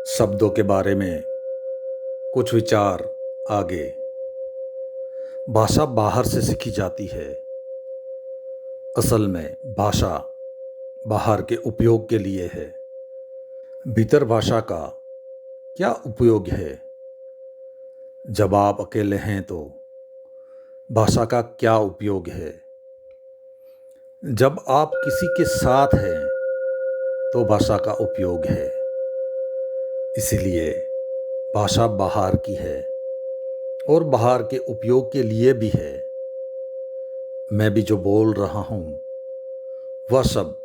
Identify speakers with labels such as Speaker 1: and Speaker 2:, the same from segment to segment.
Speaker 1: शब्दों के बारे में कुछ विचार आगे। भाषा बाहर से सीखी जाती है। असल में भाषा बाहर के उपयोग के लिए है। भीतर भाषा का क्या उपयोग है? जब आप अकेले हैं तो भाषा का क्या उपयोग है? जब आप किसी के साथ हैं तो भाषा का उपयोग है। इसीलिए भाषा बाहर की है और बाहर के उपयोग के लिए भी है। मैं भी जो बोल रहा हूँ वह सब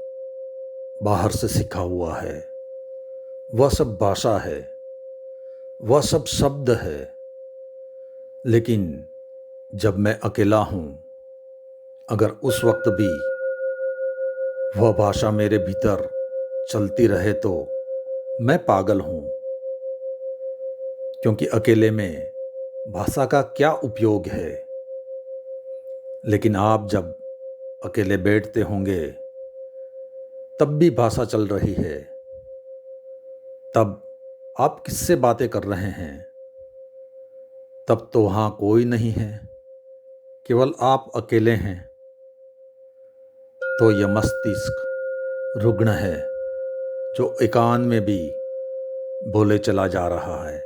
Speaker 1: बाहर से सीखा हुआ है। वह सब भाषा है, वह सब शब्द है। लेकिन जब मैं अकेला हूँ, अगर उस वक्त भी वह भाषा मेरे भीतर चलती रहे तो मैं पागल हूँ। क्योंकि अकेले में भाषा का क्या उपयोग है? लेकिन आप जब अकेले बैठते होंगे तब भी भाषा चल रही है। तब आप किससे बातें कर रहे हैं? तब तो वहाँ कोई नहीं है, केवल आप अकेले हैं। तो यह मस्तिष्क रुग्ण है जो एकांत में भी बोले चला जा रहा है।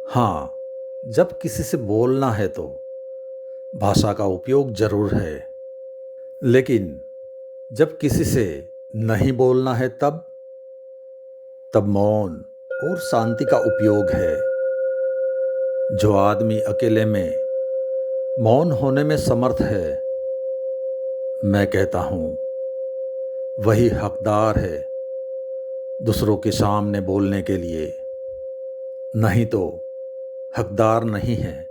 Speaker 1: हाँ, जब किसी से बोलना है तो भाषा का उपयोग जरूर है। लेकिन जब किसी से नहीं बोलना है तब मौन और शांति का उपयोग है। जो आदमी अकेले में मौन होने में समर्थ है, मैं कहता हूँ वही हकदार है दूसरों के सामने बोलने के लिए। नहीं तो हकदार नहीं है।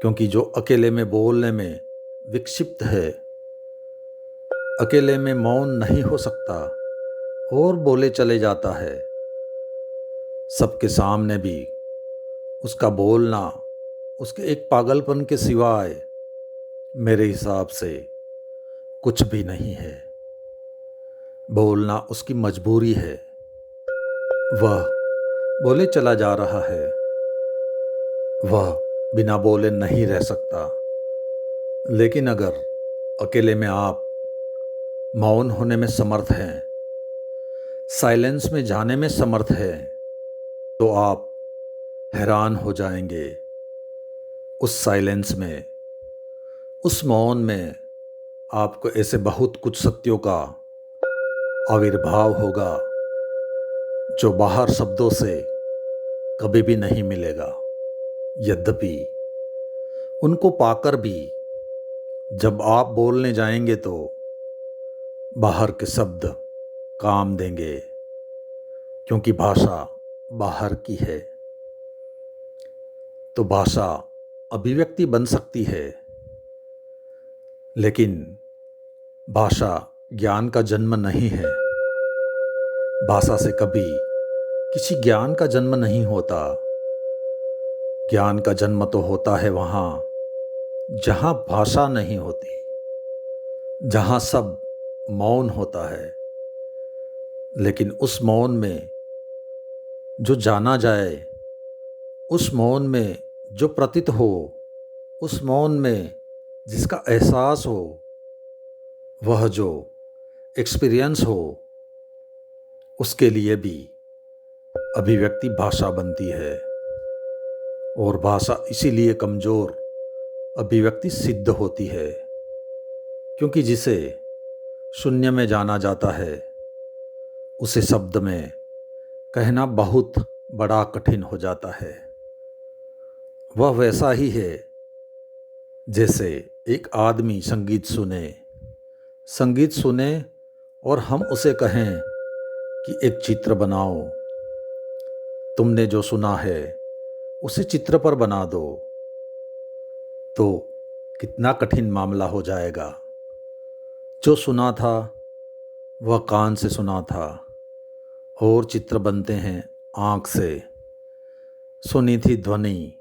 Speaker 1: क्योंकि जो अकेले में बोलने में विक्षिप्त है, अकेले में मौन नहीं हो सकता और बोले चले जाता है, सबके सामने भी उसका बोलना उसके एक पागलपन के सिवाय मेरे हिसाब से कुछ भी नहीं है। बोलना उसकी मजबूरी है। वह बोले चला जा रहा है। वह बिना बोले नहीं रह सकता। लेकिन अगर अकेले में आप मौन होने में समर्थ हैं, साइलेंस में जाने में समर्थ हैं, तो आप हैरान हो जाएंगे। उस साइलेंस में, उस मौन में आपको ऐसे बहुत कुछ सत्यों का आविर्भाव होगा जो बाहर शब्दों से कभी भी नहीं मिलेगा। यद्यपि उनको पाकर भी जब आप बोलने जाएंगे तो बाहर के शब्द काम देंगे। क्योंकि भाषा बाहर की है। तो भाषा अभिव्यक्ति बन सकती है, लेकिन भाषा ज्ञान का जन्म नहीं है। भाषा से कभी किसी ज्ञान का जन्म नहीं होता। ज्ञान का जन्म तो होता है वहाँ जहाँ भाषा नहीं होती, जहाँ सब मौन होता है। लेकिन उस मौन में जो जाना जाए, उस मौन में जो प्रतीत हो, उस मौन में जिसका एहसास हो, वह जो एक्सपीरियंस हो, उसके लिए भी अभिव्यक्ति भाषा बनती है। और भाषा इसीलिए कमज़ोर अभिव्यक्ति सिद्ध होती है, क्योंकि जिसे शून्य में जाना जाता है उसे शब्द में कहना बहुत बड़ा कठिन हो जाता है। वह वैसा ही है जैसे एक आदमी संगीत सुने और हम उसे कहें कि एक चित्र बनाओ। तुमने जो सुना है उसे चित्र पर बना दो, तो कितना कठिन मामला हो जाएगा। जो सुना था वह कान से सुना था और चित्र बनते हैं आँख से। सुनी थी ध्वनि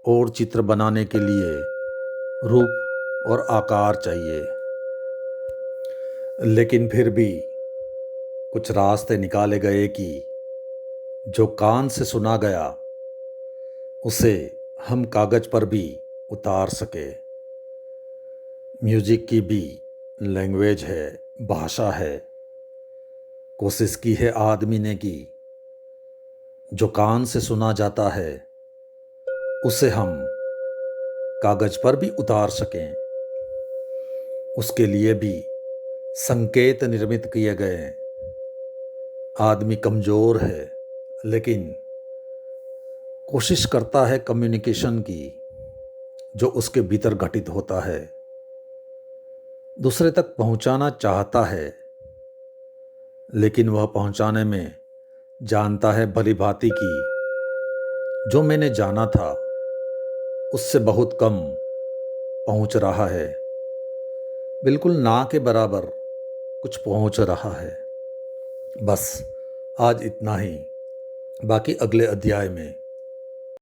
Speaker 1: और चित्र बनाने के लिए रूप और आकार चाहिए। लेकिन फिर भी कुछ रास्ते निकाले गए कि जो कान से सुना गया उसे हम कागज पर भी उतार सके। म्यूजिक की भी लैंग्वेज है, भाषा है। कोशिश की है आदमी ने की, जो कान से सुना जाता है उसे हम कागज पर भी उतार सकें। उसके लिए भी संकेत निर्मित किए गए हैं। आदमी कमज़ोर है, लेकिन कोशिश करता है कम्युनिकेशन की, जो उसके भीतर घटित होता है। दूसरे तक पहुंचाना चाहता है, लेकिन वह पहुंचाने में जानता है भली भांति की जो मैंने जाना था उससे बहुत कम पहुंच रहा है। बिल्कुल ना के बराबर कुछ पहुंच रहा है। बस आज इतना ही, बाकी अगले अध्याय में।